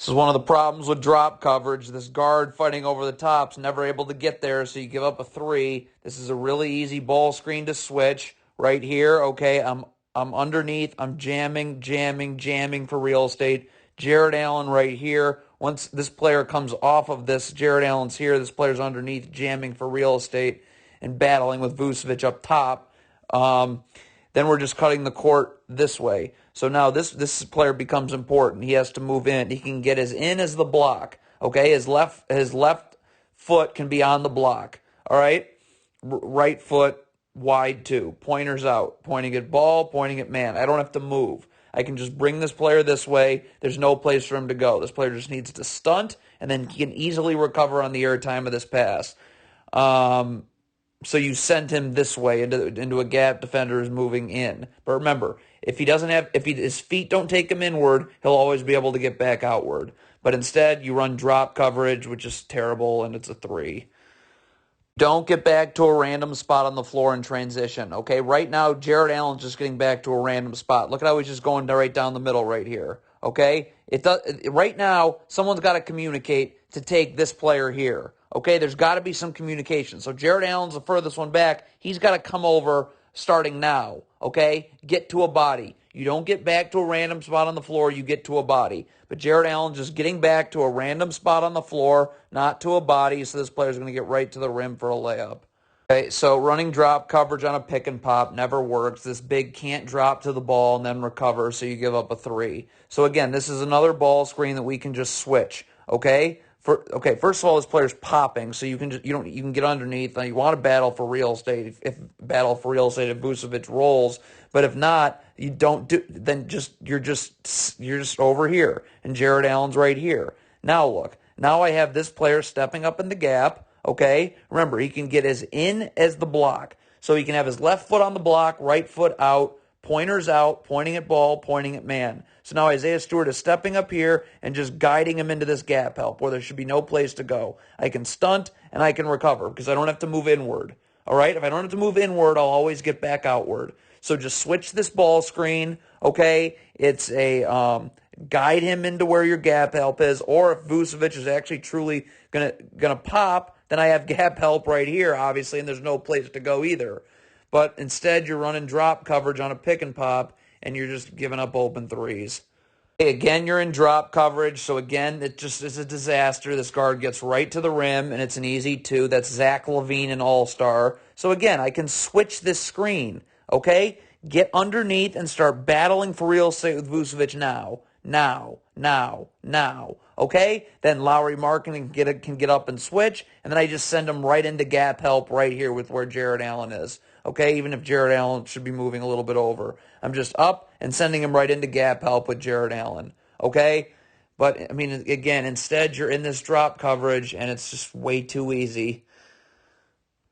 This is one of the problems with drop coverage. This guard fighting over the top's never able to get there, so you give up a three. This is a really easy ball screen to switch right here. Okay, I'm underneath. I'm jamming for real estate. Jared Allen right here. Once this player comes off of this, Jared Allen's here. This player's underneath, jamming for real estate and battling with Vucevic up top. Then we're just cutting the court this way. So now this player becomes important. He has to move in. He can get as in as the block. Okay, his left foot can be on the block. All right, right foot wide too. Pointers out. Pointing at ball. Pointing at man. I don't have to move. I can just bring this player this way. There's no place for him to go. This player just needs to stunt, and then he can easily recover on the airtime of this pass. So you send him this way into a gap defender who's moving in. But remember, if his feet don't take him inward, he'll always be able to get back outward. But instead, you run drop coverage, which is terrible, and it's a three. Don't get back to a random spot on the floor in transition. Okay, right now, Jared Allen's just getting back to a random spot. Look at how he's just going right down the middle right here. Okay, right now, someone's got to communicate to take this player here. Okay, there's got to be some communication. So Jared Allen's the furthest one back. He's got to come over starting now. Okay, get to a body. You don't get back to a random spot on the floor, you get to a body. But Jared Allen just getting back to a random spot on the floor, not to a body, so this player's going to get right to the rim for a layup. Okay, so running drop coverage on a pick and pop never works. This big can't drop to the ball and then recover, so you give up a three. So again, this is another ball screen that we can just switch. Okay? First of all, this player's popping, so you can get underneath. Now you want to battle for real estate if Vucevic rolls, but if not, you don't do. Then you're just over here, and Jared Allen's right here. Now look, now I have this player stepping up in the gap. Okay, remember he can get as in as the block, so he can have his left foot on the block, right foot out. Pointers out, pointing at ball, pointing at man. So now Isaiah Stewart is stepping up here and just guiding him into this gap help where there should be no place to go. I can stunt and I can recover because I don't have to move inward. All right? If I don't have to move inward, I'll always get back outward. So just switch this ball screen, okay? It's a guide him into where your gap help is, or if Vucevic is actually truly gonna pop, then I have gap help right here, obviously, and there's no place to go either. But instead, you're running drop coverage on a pick and pop, and you're just giving up open threes. Okay, again, you're in drop coverage, so again, it just is a disaster. This guard gets right to the rim, and it's an easy two. That's Zach LaVine, an all-star. So again, I can switch this screen, okay? Get underneath and start battling for real estate with Vucevic now. Okay? Then Lowry Markin can get up and switch, and then I just send him right into gap help right here with where Jared Allen is. Okay, even if Jared Allen should be moving a little bit over. I'm just up and sending him right into gap help with Jared Allen. Okay? But, I mean, again, instead you're in this drop coverage, and it's just way too easy.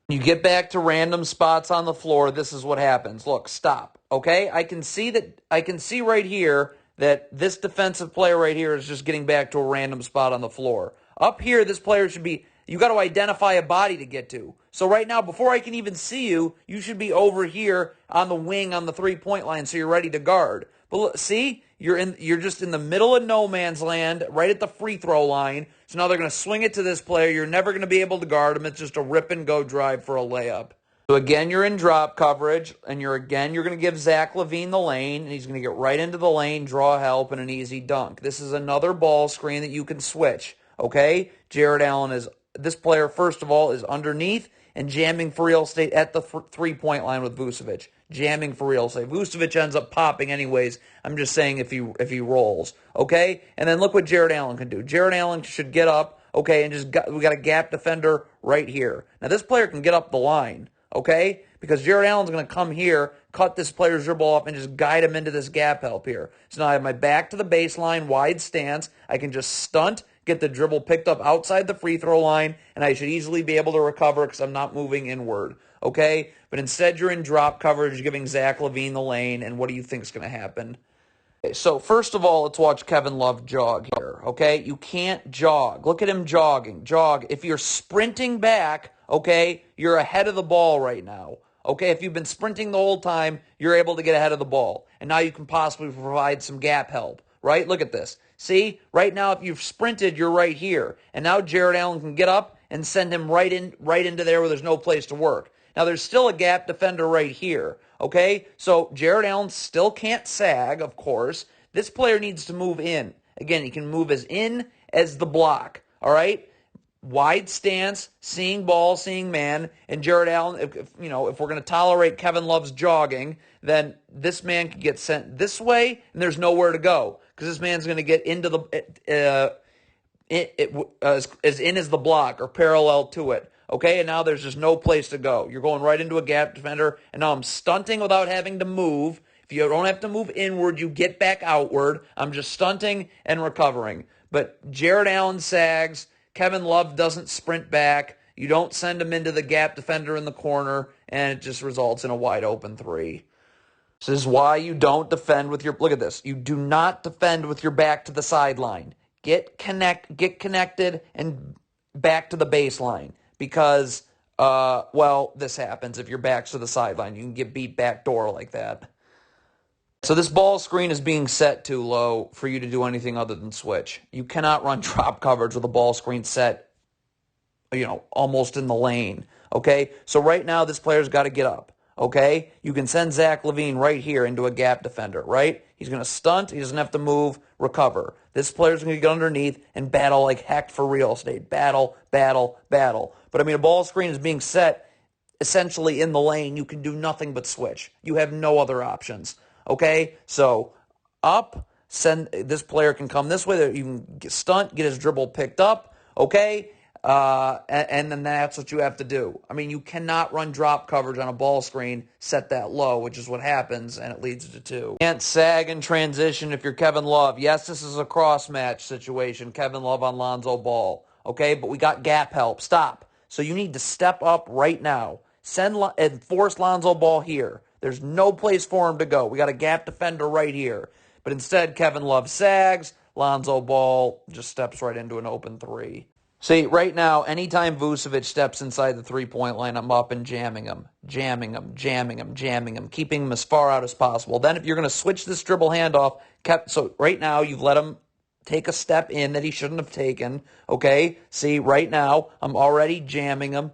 You get back to random spots on the floor, this is what happens. Look, stop. Okay? I can see right here that this defensive player right here is just getting back to a random spot on the floor. Up here, this player should be, you got to identify a body to get to. So right now, before I can even see you, you should be over here on the wing on the three-point line so you're ready to guard. But look, see, you're just in the middle of no man's land, right at the free throw line. So now they're going to swing it to this player. You're never going to be able to guard him. It's just a rip-and-go drive for a layup. So again, you're in drop coverage, and you're going to give Zach LaVine the lane, and he's going to get right into the lane, draw help, and an easy dunk. This is another ball screen that you can switch, okay? Jared Allen this player, first of all, is underneath and jamming for real estate at the three-point line with Vucevic. Jamming for real estate. Vucevic ends up popping anyways. I'm just saying if he rolls, okay? And then look what Jared Allen can do. Jared Allen should get up, okay, and we got a gap defender right here. Now, this player can get up the line, okay? Because Jared Allen's going to come here, cut this player's dribble off, and just guide him into this gap help here. So now I have my back to the baseline, wide stance. I can just stunt, get the dribble picked up outside the free throw line, and I should easily be able to recover because I'm not moving inward, okay? But instead, you're in drop coverage, giving Zach LaVine the lane, and what do you think is going to happen? Okay, so first of all, let's watch Kevin Love jog here, okay? You can't jog. Look at him jogging. Jog. If you're sprinting back, okay, you're ahead of the ball right now. Okay, if you've been sprinting the whole time, you're able to get ahead of the ball. And now you can possibly provide some gap help, right? Look at this. See, right now, if you've sprinted, you're right here. And now Jared Allen can get up and send him right into there where there's no place to work. Now, there's still a gap defender right here, okay? So Jared Allen still can't sag, of course. This player needs to move in. Again, he can move as in as the block, all right? Wide stance, seeing ball, seeing man, and Jared Allen, if we're going to tolerate Kevin Love's jogging, then this man could get sent this way, and there's nowhere to go, because this man's going to get into the, as in as the block, or parallel to it. Okay, and now there's just no place to go. You're going right into a gap defender, and now I'm stunting without having to move. If you don't have to move inward, you get back outward. I'm just stunting and recovering. But Jared Allen sags. Kevin Love doesn't sprint back. You don't send him into the gap defender in the corner, and it just results in a wide open three. This is why you don't defend with your, look at this. You do not defend with your back to the sideline. Get connected and back to the baseline. Because, this happens if your back's to the sideline. You can get beat backdoor like that. So this ball screen is being set too low for you to do anything other than switch. You cannot run drop coverage with a ball screen set, almost in the lane. Okay? So right now, this player's got to get up. Okay? You can send Zach LaVine right here into a gap defender, right? He's going to stunt. He doesn't have to move, recover. This player's going to get underneath and battle like heck for real estate. Battle, battle, battle. But, a ball screen is being set essentially in the lane. You can do nothing but switch. You have no other options. Okay? So, up, this player can come this way. You can stunt, get his dribble picked up. Okay? And then that's what you have to do. You cannot run drop coverage on a ball screen set that low, which is what happens, and it leads to two. You can't sag and transition if you're Kevin Love. Yes, this is a cross match situation, Kevin Love on Lonzo Ball. Okay, but we got gap help. Stop. So you need to step up right now. Send and force Lonzo Ball here. There's no place for him to go. We got a gap defender right here. But instead, Kevin Love sags. Lonzo Ball just steps right into an open three. See, right now, anytime Vucevic steps inside the three-point line, I'm up and jamming him, keeping him as far out as possible. Then if you're going to switch this dribble handoff, so right now you've let him take a step in that he shouldn't have taken, okay? See, right now, I'm already jamming him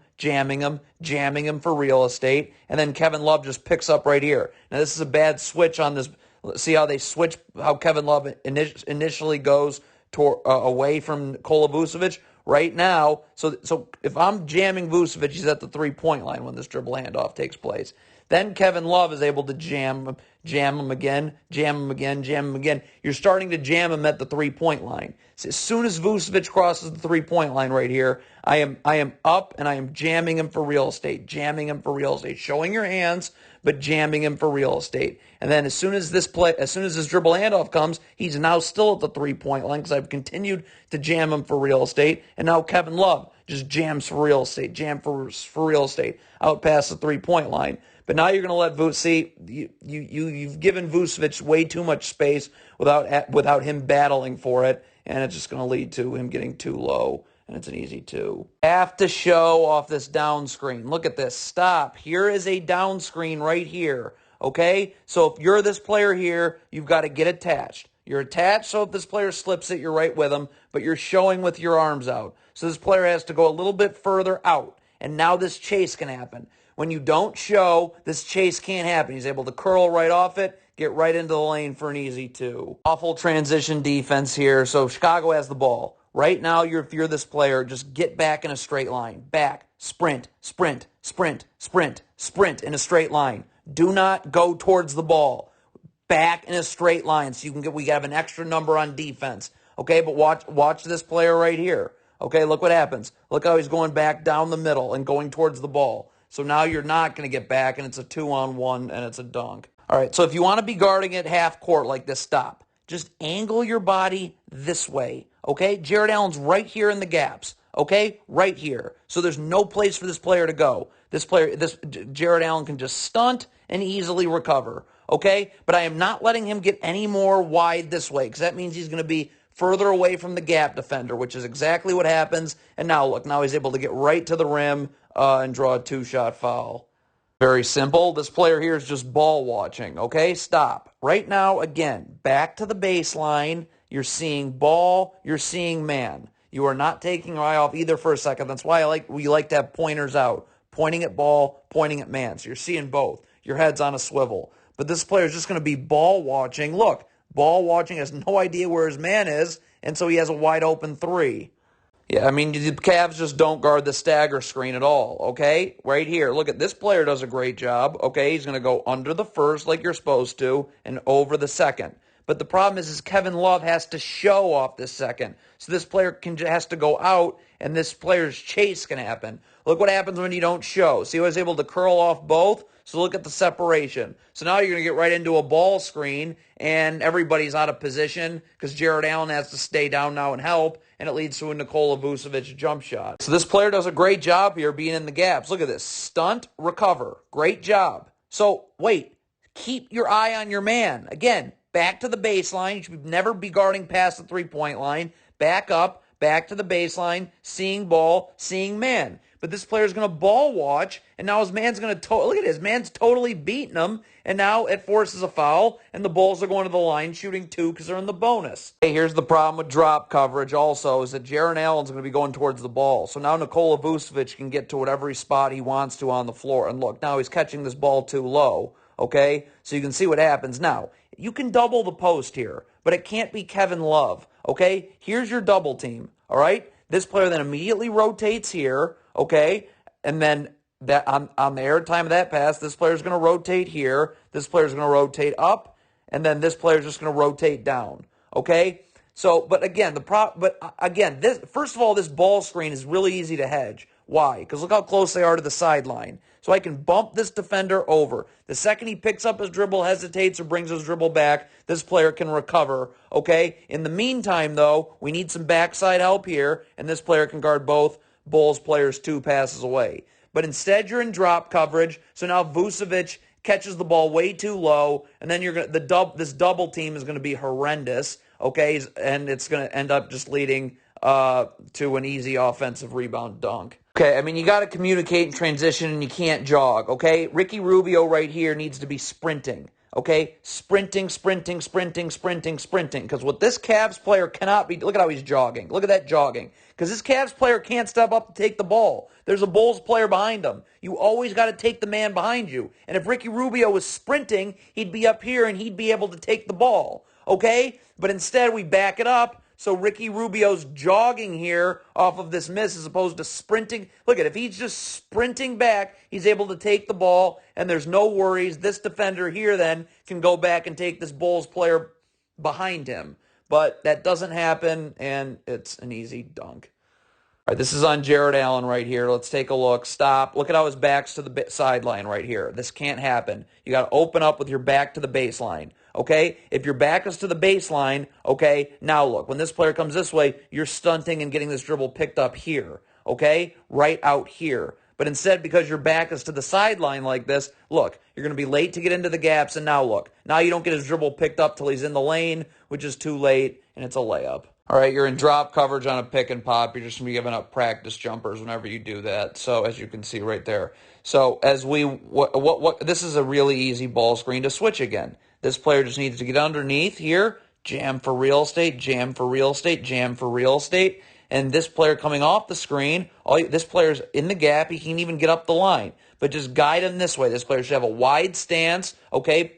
for real estate, and then Kevin Love just picks up right here. Now, this is a bad switch on this. See how they switch, how Kevin Love initially goes away from Nikola Vucevic? Right now, so if I'm jamming Vucevic, he's at the three-point line when this dribble handoff takes place. Then Kevin Love is able to jam him again. You're starting to jam him at the three-point line. So as soon as Vucevic crosses the three-point line right here, I am up and I am jamming him for real estate. Showing your hands, but jamming him for real estate. And then as soon as this dribble handoff comes, he's now still at the three-point line because I've continued to jam him for real estate. And now Kevin Love just jams for real estate, for real estate, out past the three-point line. But now you're going to let you've given Vucevic way too much space without him battling for it, and it's just going to lead to him getting too low, and it's an easy two. Have to show off this down screen. Look at this. Stop. Here is a down screen right here, okay? So if you're this player here, you've got to get attached. You're attached, so if this player slips it, you're right with him, but you're showing with your arms out. So this player has to go a little bit further out, and now this chase can happen. When you don't show, this chase can't happen. He's able to curl right off it, get right into the lane for an easy two. Awful transition defense here. So Chicago has the ball. Right now, if you're this player, just get back in a straight line. Back, sprint in a straight line. Do not go towards the ball. Back in a straight line so we have an extra number on defense. Okay, but watch this player right here. Okay, look what happens. Look how he's going back down the middle and going towards the ball. So now you're not going to get back, and it's a 2-on-1, and it's a dunk. All right, so if you want to be guarding at half court like this, stop. Just angle your body this way, okay? Jared Allen's right here in the gaps, okay? Right here. So there's no place for this player to go. Jared Allen can just stunt and easily recover, okay? But I am not letting him get any more wide this way because that means he's going to be further away from the gap defender, which is exactly what happens. And now look, now he's able to get right to the rim and draw a two-shot foul. Very simple. This player here is just ball watching, okay? Stop. Right now, again, back to the baseline. You're seeing ball, you're seeing man. You are not taking your eye off either for a second. That's why we like to have pointers out. Pointing at ball, pointing at man. So you're seeing both. Your head's on a swivel. But this player is just going to be ball watching. Look, ball watching, has no idea where his man is, and so he has a wide open three. Yeah, I mean, the Cavs just don't guard the stagger screen at all, okay? Right here, look at this player does a great job, okay? He's going to go under the first like you're supposed to and over the second. But the problem is Kevin Love has to show off this second. So this player has to go out, and this player's chase can happen. Look what happens when you don't show. See, he was able to curl off both? So look at the separation. So now you're going to get right into a ball screen, and everybody's out of position because Jared Allen has to stay down now and help, and it leads to a Nikola Vucevic jump shot. So this player does a great job here being in the gaps. Look at this. Stunt, recover. Great job. So, wait. Keep your eye on your man. Again, back to the baseline. You should never be guarding past the three-point line. Back up, back to the baseline, seeing ball, seeing man. But this player's going to ball watch, and now his man's going to look at his man's totally beating him, and now it forces a foul, and the Bulls are going to the line shooting two because they're in the bonus. Hey, here's the problem with drop coverage also is that Jared Allen's going to be going towards the ball. So now Nikola Vucevic can get to whatever spot he wants to on the floor. And look, now he's catching this ball too low, okay? So you can see what happens. Now, you can double the post here, but it can't be Kevin Love, okay? Here's your double team, all right? This player then immediately rotates here, okay? And then that on the airtime of that pass, this player's going to rotate here. This player's going to rotate up, and then this player's just going to rotate down, okay? So, but again, this first of all, this ball screen is really easy to hedge. Why? Because look how close they are to the sideline. So I can bump this defender over. The second he picks up his dribble, hesitates, or brings his dribble back, this player can recover, okay? In the meantime, though, we need some backside help here, and this player can guard both Bulls players 2 passes away. But instead, you're in drop coverage, so now Vucevic catches the ball way too low, and then this double team is going to be horrendous, okay? And it's going to end up just leading to an easy offensive rebound dunk. Okay, I mean, you got to communicate and transition, and you can't jog, okay? Ricky Rubio right here needs to be sprinting, okay? Sprinting, because what this Cavs player cannot be, look at how he's jogging. Look at that jogging. Because this Cavs player can't step up to take the ball. There's a Bulls player behind him. You always got to take the man behind you. And if Ricky Rubio was sprinting, he'd be up here, and he'd be able to take the ball, okay? But instead, we back it up. So Ricky Rubio's jogging here off of this miss as opposed to sprinting. Look at it. If he's just sprinting back, he's able to take the ball, and there's no worries. This defender here then can go back and take this Bulls player behind him. But that doesn't happen, and it's an easy dunk. All right, this is on Jared Allen right here. Let's take a look. Stop. Look at how his back's to the sideline right here. This can't happen. You got to open up with your back to the baseline. Okay? If your back is to the baseline, okay, now look. When this player comes this way, you're stunting and getting this dribble picked up here. Okay? Right out here. But instead, because your back is to the sideline like this, look, you're going to be late to get into the gaps, and now look. Now you don't get his dribble picked up till he's in the lane, which is too late, and it's a layup. All right, you're in drop coverage on a pick and pop. You're just going to be giving up practice jumpers whenever you do that. So as you can see right there. So as this is a really easy ball screen to switch again. This player just needs to get underneath here, jam for real estate, jam for real estate, jam for real estate. And this player coming off the screen, this player's in the gap. He can even get up the line. But just guide him this way. This player should have a wide stance, okay?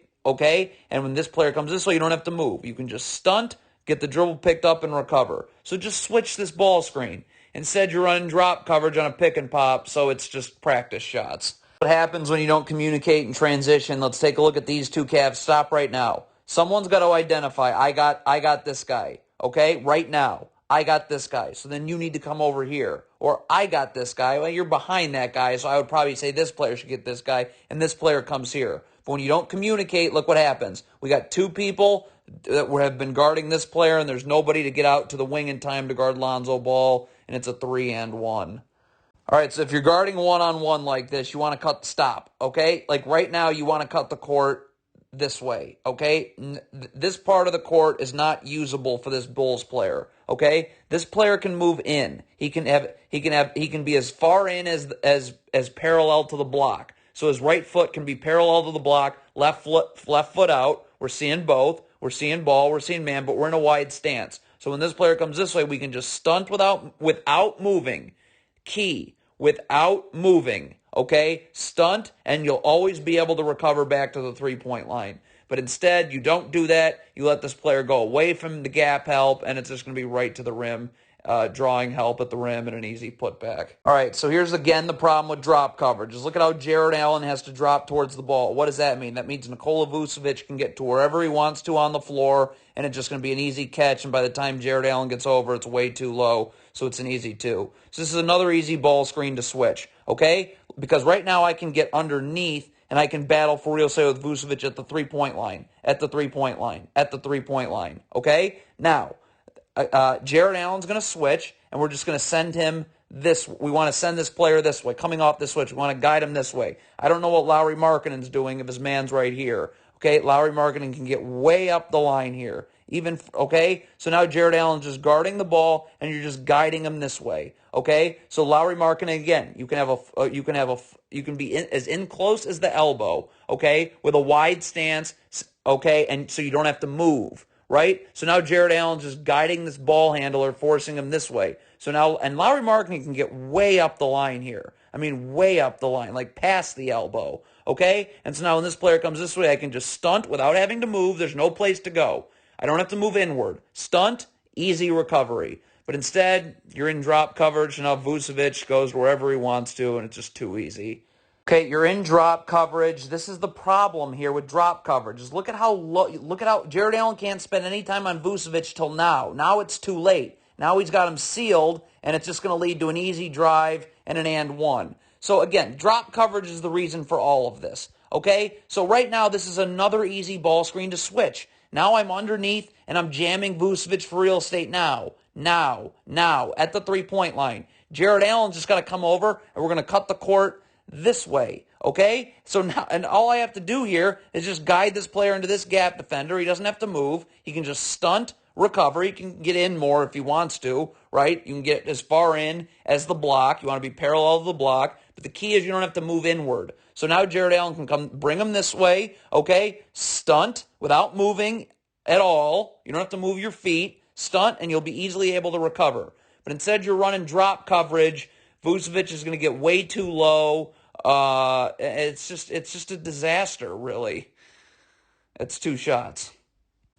And when this player comes this way, you don't have to move. You can just stunt, get the dribble picked up, and recover. So just switch this ball screen. Instead, you're running drop coverage on a pick and pop, so it's just practice shots. What happens when you don't communicate and transition? Let's take a look at these two Cavs. Stop right now. Someone's got to identify, I got this guy, okay? Right now, I got this guy. So then you need to come over here. Or I got this guy. Well, you're behind that guy, so I would probably say this player should get this guy, and this player comes here. But when you don't communicate, look what happens. We got two people that have been guarding this player, and there's nobody to get out to the wing in time to guard Lonzo Ball, and it's a 3-and-1. All right, so if you're guarding one-on-one like this, you want to stop, okay? Like right now, you want to cut the court this way, okay? This part of the court is not usable for this Bulls player, okay? This player can move in. He can be as far in as parallel to the block. So his right foot can be parallel to the block, left foot out. We're seeing both. We're seeing ball, we're seeing man, but we're in a wide stance. So when this player comes this way, we can just stunt without moving. Key, without moving. Okay? Stunt, and you'll always be able to recover back to the three-point line. But instead, you don't do that. You let this player go away from the gap help, and it's just going to be right to the rim, drawing help at the rim and an easy putback. All right, so here's again the problem with drop coverage. Just look at how Jared Allen has to drop towards the ball. What does that mean? That means Nikola Vucevic can get to wherever he wants to on the floor, and it's just going to be an easy catch, and by the time Jared Allen gets over, it's way too low, so it's an easy two. So this is another easy ball screen to switch, okay? Because right now I can get underneath, and I can battle for real, say, with Vucevic at the three-point line, at the three-point line, at the three-point line, okay? Now, Jared Allen's going to switch, and we're just going to send him this. We want to send this player this way, coming off the switch. We want to guide him this way. I don't know what Lauri Markkanen's doing if his man's right here. Okay, Lauri Markkanen can get way up the line here. Okay? So now Jared Allen's just guarding the ball, and you're just guiding him this way. Okay? So Lauri Markkanen, again, you can be as in close as the elbow, okay, with a wide stance, okay, and so you don't have to move. Right? So now Jared Allen's just guiding this ball handler, forcing him this way. So now, and Lauri Markkanen can get way up the line here. I mean, way up the line, like past the elbow. Okay? And so now when this player comes this way, I can just stunt without having to move. There's no place to go. I don't have to move inward. Stunt, easy recovery. But instead, you're in drop coverage, and now Vucevic goes wherever he wants to, and it's just too easy. Okay, you're in drop coverage. This is the problem here with drop coverage. Just look at how Jared Allen can't spend any time on Vucevic till now. Now it's too late. Now he's got him sealed, and it's just going to lead to an easy drive and an and one. So again, drop coverage is the reason for all of this. Okay? So right now, this is another easy ball screen to switch. Now I'm underneath, and I'm jamming Vucevic for real estate now, at the three-point line. Jared Allen's just got to come over, and we're going to cut the court this way, okay? So now, and all I have to do here is just guide this player into this gap defender. He doesn't have to move. He can just stunt, recover. He can get in more if he wants to, right? You can get as far in as the block. You want to be parallel to the block. But the key is you don't have to move inward. So now Jared Allen can come, bring him this way, okay? Stunt without moving at all. You don't have to move your feet. Stunt, and you'll be easily able to recover. But instead, you're running drop coverage. Vucevic is going to get way too low. It's just a disaster, really. It's two shots.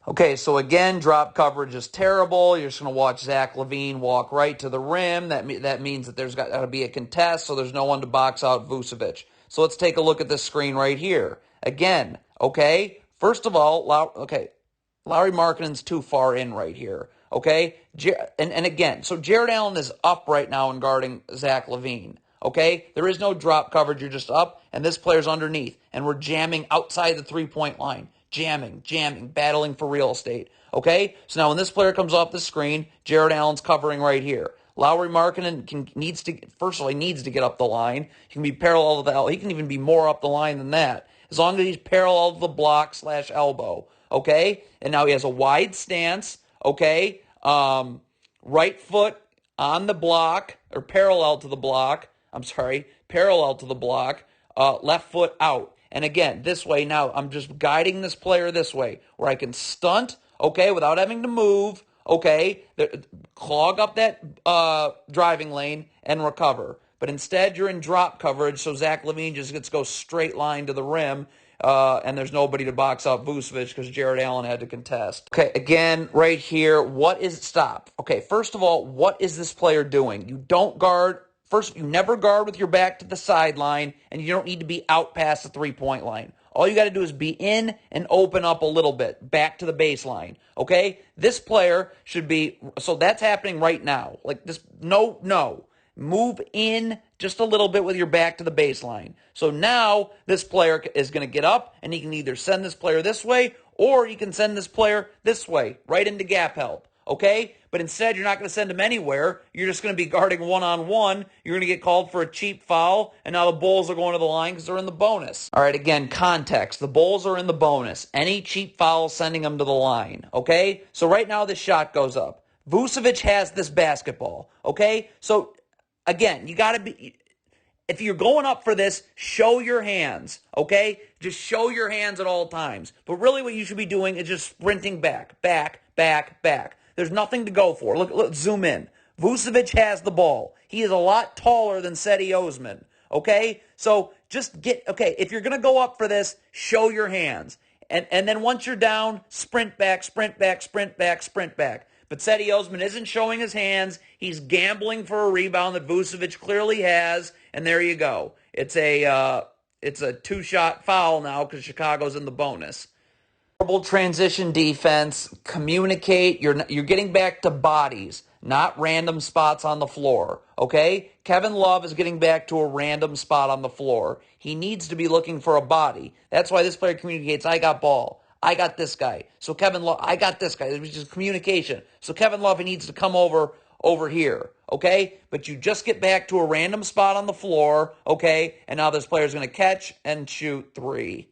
Okay, so again, drop coverage is terrible. You're just going to watch Zach LaVine walk right to the rim. That means that there's got to be a contest, so there's no one to box out Vucevic. So let's take a look at this screen right here. Again, okay, first of all, Lauri Markkanen's too far in right here. Okay, and again, so Jared Allen is up right now and guarding Zach LaVine. Okay, there is no drop coverage. You're just up, and this player's underneath, and we're jamming outside the three-point line. Jamming, battling for real estate. Okay, so now when this player comes off the screen, Jared Allen's covering right here. Lauri Markkanen needs to get up the line. He can be parallel to the elbow. He can even be more up the line than that, as long as he's parallel to the block / elbow. Okay, and now he has a wide stance. Okay, right foot on the block, or parallel to the block. Left foot out. And again, this way now, I'm just guiding this player this way, where I can stunt, okay, without having to move, okay, clog up that driving lane and recover. But instead, you're in drop coverage, so Zach LaVine just gets to go straight line to the rim, and there's nobody to box out Vucevic because Jared Allen had to contest. Okay, again, right here, stop. Okay, first of all, what is this player doing? You don't guard. First, you never guard with your back to the sideline, and you don't need to be out past the three-point line. All you got to do is be in and open up a little bit, back to the baseline, okay? This player should be, so that's happening right now. Like this, no. Move in just a little bit with your back to the baseline. So now this player is going to get up, and he can either send this player this way, or he can send this player this way, right into gap help. Okay? But instead, you're not going to send him anywhere. You're just going to be guarding one-on-one. You're going to get called for a cheap foul, and now the Bulls are going to the line because they're in the bonus. All right, again, context. The Bulls are in the bonus. Any cheap foul, sending them to the line. Okay? So right now, this shot goes up. Vucevic has this basketball. Okay? So, again, you got to be... if you're going up for this, show your hands, okay? Just show your hands at all times. But really what you should be doing is just sprinting back, back, back, back. There's nothing to go for. Look, zoom in. Vucevic has the ball. He is a lot taller than Cedi Osman, okay? So just if you're going to go up for this, show your hands. And then once you're down, sprint back, sprint back, sprint back, sprint back. But Cedi Osman isn't showing his hands. He's gambling for a rebound that Vucevic clearly has, and there you go. It's a two-shot foul now because Chicago's in the bonus. Horrible transition defense. Communicate. You're getting back to bodies, not random spots on the floor. Okay? Kevin Love is getting back to a random spot on the floor. He needs to be looking for a body. That's why this player communicates, I got ball. I got this guy. So Kevin Love, I got this guy. It was just communication. So Kevin Love, he needs to come over here, okay? But you just get back to a random spot on the floor, okay? And now this player's going to catch and shoot three.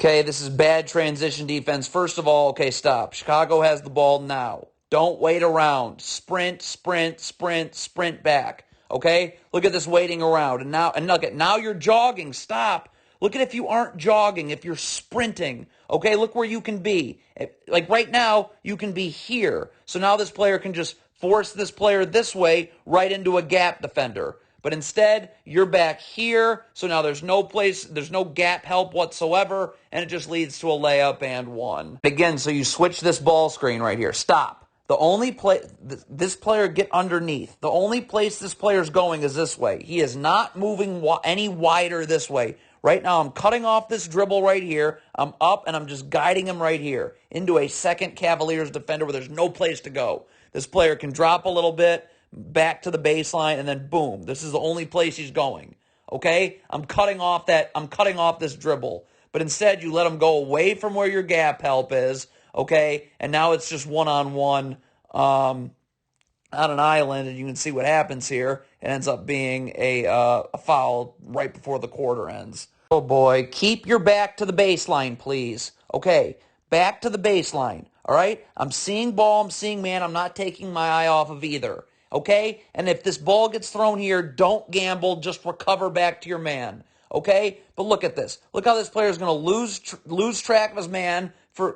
Okay, this is bad transition defense. First of all, okay, stop. Chicago has the ball now. Don't wait around. Sprint, sprint, sprint, sprint back. Okay? Look at this waiting around. And look at now you're jogging. Stop. Look at if you aren't jogging, if you're sprinting. Okay, look where you can be. Like right now, you can be here. So now this player can just force this player this way right into a gap defender. But instead, you're back here, so now there's no gap help whatsoever, and it just leads to a layup and one. Again, so you switch this ball screen right here. Stop. The only this player get underneath. The only place this player's going is this way. He is not moving any wider this way. Right now, I'm cutting off this dribble right here. I'm up, and I'm just guiding him right here into a second Cavaliers defender where there's no place to go. This player can drop a little bit, back to the baseline, and then boom. This is the only place he's going. Okay? I'm cutting off this dribble. But instead, you let him go away from where your gap help is. Okay? And now it's just one-on-one on an island, and you can see what happens here. It ends up being a foul right before the quarter ends. Oh boy, keep your back to the baseline, please. Okay, back to the baseline. All right? I'm seeing ball, I'm seeing man, I'm not taking my eye off of either. Okay? And if this ball gets thrown here, don't gamble, just recover back to your man. Okay? But look at this. Look how this player is going to lose track of his man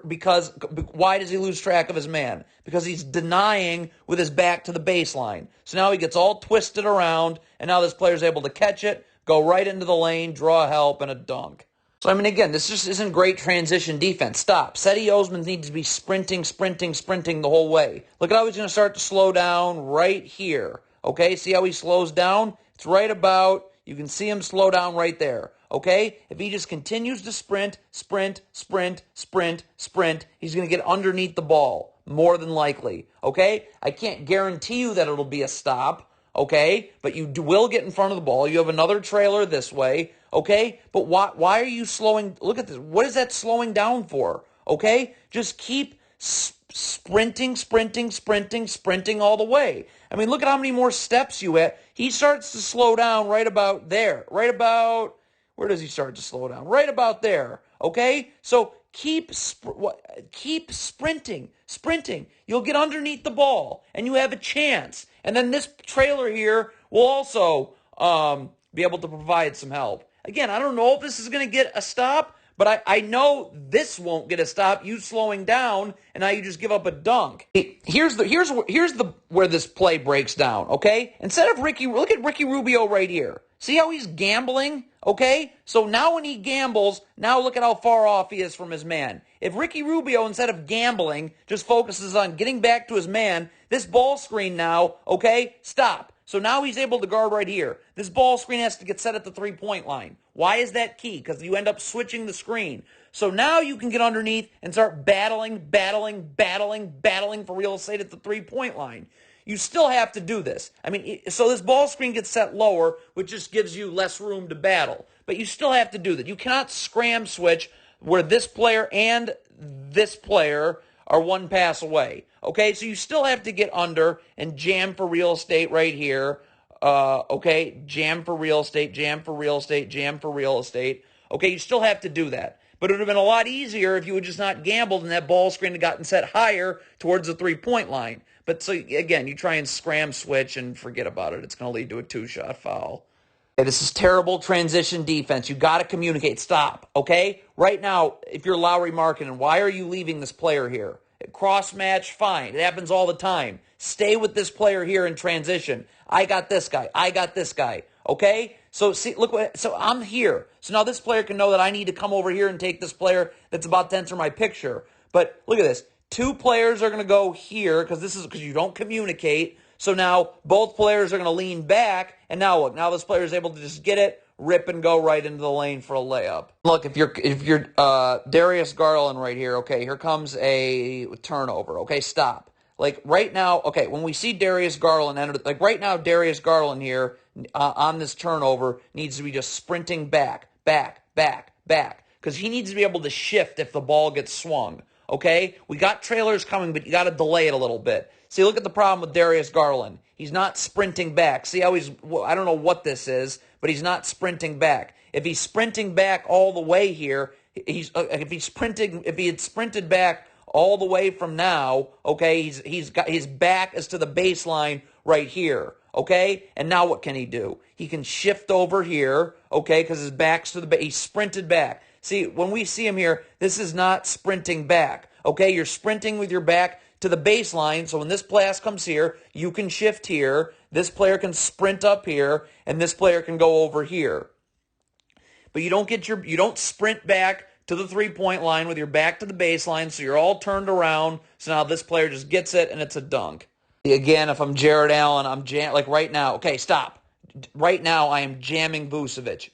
because why does he lose track of his man? Because he's denying with his back to the baseline. So now he gets all twisted around, and now this player is able to catch it, go right into the lane, draw help, and a dunk. So, I mean, again, this just isn't great transition defense. Stop. Cedi Osman needs to be sprinting the whole way. Look at how he's going to start to slow down right here. Okay, see how he slows down? It's right about, you can see him slow down right there. Okay, if he just continues to sprint, he's going to get underneath the ball, more than likely. Okay, I can't guarantee you that it'll be a stop. Okay, but you will get in front of the ball. You have another trailer this way. Okay, but why are you slowing? Look at this. What is that slowing down for? Okay, just keep sprinting all the way. I mean, look at how many more steps you have. He starts to slow down right about there. Where does he start to slow down? Right about there. Okay, so keep sprinting. You'll get underneath the ball, and you have a chance. And then this trailer here will also be able to provide some help. Again, I don't know if this is going to get a stop, but I know this won't get a stop. You slowing down, and now you just give up a dunk. Here's where this play breaks down. Okay, instead of look at Ricky Rubio right here. See how he's gambling? Okay, so now when he gambles, now look at how far off he is from his man. If Ricky Rubio, instead of gambling, just focuses on getting back to his man, this ball screen now, okay, stop. So now he's able to guard right here. This ball screen has to get set at the three-point line. Why is that key? Because you end up switching the screen. So now you can get underneath and start battling for real estate at the three-point line. You still have to do this. I mean, so this ball screen gets set lower, which just gives you less room to battle. But you still have to do that. You cannot scram switch where this player and this player are one pass away. Okay, so you still have to get under and jam for real estate right here. Okay, jam for real estate. Okay, you still have to do that. But it would have been a lot easier if you had just not gambled and that ball screen had gotten set higher towards the three-point line. But so, again, you try and scram switch and forget about it. It's going to lead to a two-shot foul. Okay, this is terrible transition defense. You got to communicate. Stop, okay? Right now, if you're Lowry Markkanen, why are you leaving this player here? Cross match, fine. It happens all the time. Stay with this player here in transition. I got this guy. I got this guy. Okay? So see, look what. So I'm here. So now this player can know that I need to come over here and take this player that's about to enter my picture. But look at this. Two players are going to go here because you don't communicate. So now both players are going to lean back, and now look. Now this player is able to just get it, rip, and go right into the lane for a layup. Look, if you're Darius Garland right here, okay, here comes a turnover. Okay, stop. Like right now, okay, when we see Darius Garland enter, like right now, Darius Garland here on this turnover needs to be just sprinting back, because he needs to be able to shift if the ball gets swung. Okay, we got trailers coming, but you got to delay it a little bit. See, look at the problem with Darius Garland. He's not sprinting back. See how I don't know what this is, but he's not sprinting back. If he's sprinting back all the way here, if he had sprinted back all the way from now, okay, he's got his back is to the baseline right here, okay? And now what can he do? He can shift over here, okay, because his back's to the base. He sprinted back. See, when we see him here, this is not sprinting back, okay? You're sprinting with your back to the baseline, so when this pass comes here, you can shift here, this player can sprint up here, and this player can go over here. But you don't sprint back to the three-point line with your back to the baseline, so you're all turned around, so now this player just gets it, and it's a dunk. Again, if I'm Jared Allen, like right now, okay, stop. Right now, I am jamming Vucevic.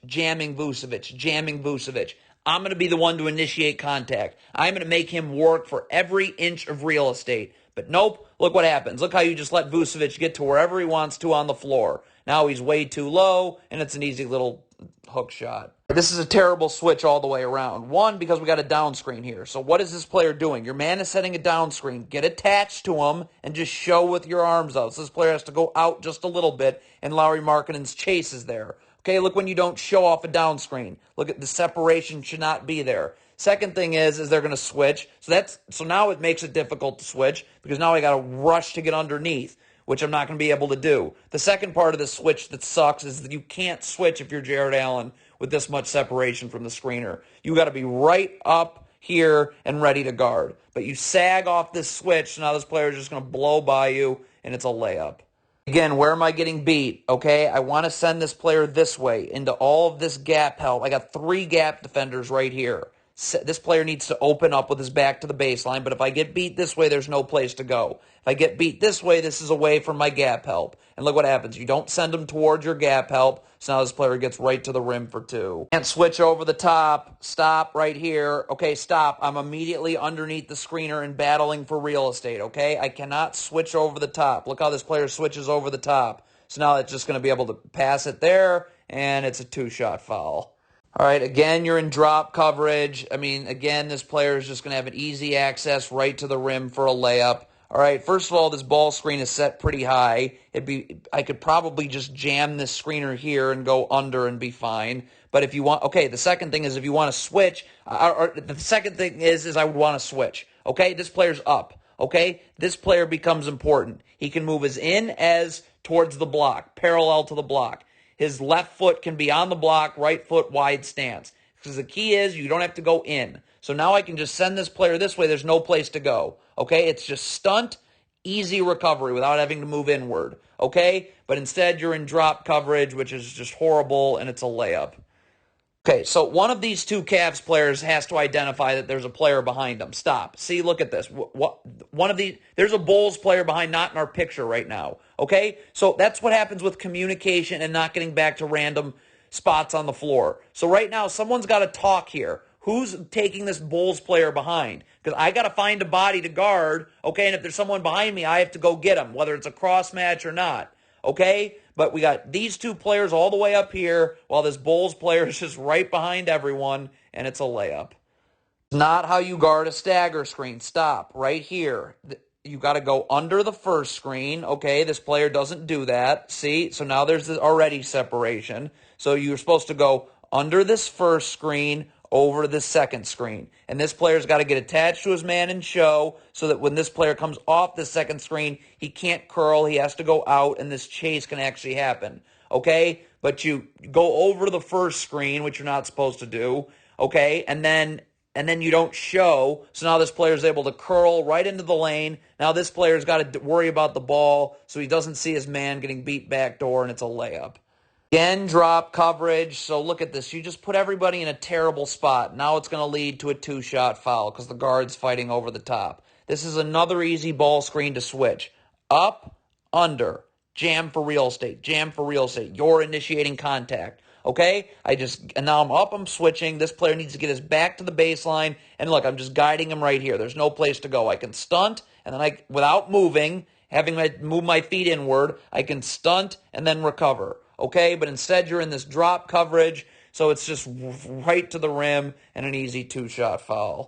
I'm going to be the one to initiate contact. I'm going to make him work for every inch of real estate. But nope, look what happens. Look how you just let Vucevic get to wherever he wants to on the floor. Now he's way too low, and it's an easy little hook shot. This is a terrible switch all the way around. One, because we got a down screen here. So what is this player doing? Your man is setting a down screen. Get attached to him and just show with your arms out. So this player has to go out just a little bit, and Lowry Markkanen's chase is there. Okay, look when you don't show off a down screen. Look at the separation should not be there. Second thing is they're going to switch. So now it makes it difficult to switch because now I got to rush to get underneath, which I'm not going to be able to do. The second part of the switch that sucks is that you can't switch if you're Jared Allen with this much separation from the screener. You got to be right up here and ready to guard. But you sag off this switch, so now this player is just going to blow by you, and it's a layup. Again, where am I getting beat? Okay, I want to send this player this way into all of this gap help. I got 3 gap defenders right here. This player needs to open up with his back to the baseline, but if I get beat this way, there's no place to go. If I get beat this way, this is away from my gap help. And look what happens. You don't send him towards your gap help, so now this player gets right to the rim for 2. Can't switch over the top. Stop right here. Okay, stop. I'm immediately underneath the screener and battling for real estate, okay? I cannot switch over the top. Look how this player switches over the top. So now it's just going to be able to pass it there, and it's a 2-shot foul. All right, again, you're in drop coverage. I mean, again, this player is just going to have an easy access right to the rim for a layup. All right, first of all, this ball screen is set pretty high. I could probably just jam this screener here and go under and be fine. But if you want, okay, the second thing is if you want to switch, the second thing is I would want to switch. Okay, this player's up. Okay, this player becomes important. He can move his in as towards the block, parallel to the block. His left foot can be on the block, right foot wide stance. Because the key is you don't have to go in. So now I can just send this player this way. There's no place to go. Okay, it's just stunt, easy recovery without having to move inward. Okay, but instead you're in drop coverage, which is just horrible, and it's a layup. Okay, so one of these 2 Cavs players has to identify that there's a player behind them. Stop. See, look at this. There's a Bulls player behind, not in our picture right now. Okay, so that's what happens with communication and not getting back to random spots on the floor. So right now, someone's got to talk here. Who's taking this Bulls player behind? Because I got to find a body to guard, okay, and if there's someone behind me, I have to go get him, whether it's a cross match or not, okay? But we got these 2 players all the way up here while this Bulls player is just right behind everyone, and it's a layup. It's not how you guard a stagger screen. Stop right here. You got to go under the first screen. Okay, this player doesn't do that. See, so now there's already separation. So you're supposed to go under this first screen, over the second screen. And this player's got to get attached to his man and show so that when this player comes off the second screen, he can't curl. He has to go out, and this chase can actually happen. Okay? But but you go over the first screen, which you're not supposed to do, okay? And then you don't show. So now this player's able to curl right into the lane. Now this player's got to worry about the ball so he doesn't see his man getting beat backdoor, and it's a layup. Again, drop coverage. So look at this. You just put everybody in a terrible spot. Now it's going to lead to a two-shot foul because the guard's fighting over the top. This is another easy ball screen to switch. Up, under, jam for real estate, jam for real estate. You're initiating contact. Okay? And now I'm up, I'm switching. This player needs to get his back to the baseline. And look, I'm just guiding him right here. There's no place to go. I can stunt, and then without moving, move my feet inward, I can stunt and then recover. Okay, but instead you're in this drop coverage, so it's just right to the rim and an easy two-shot foul.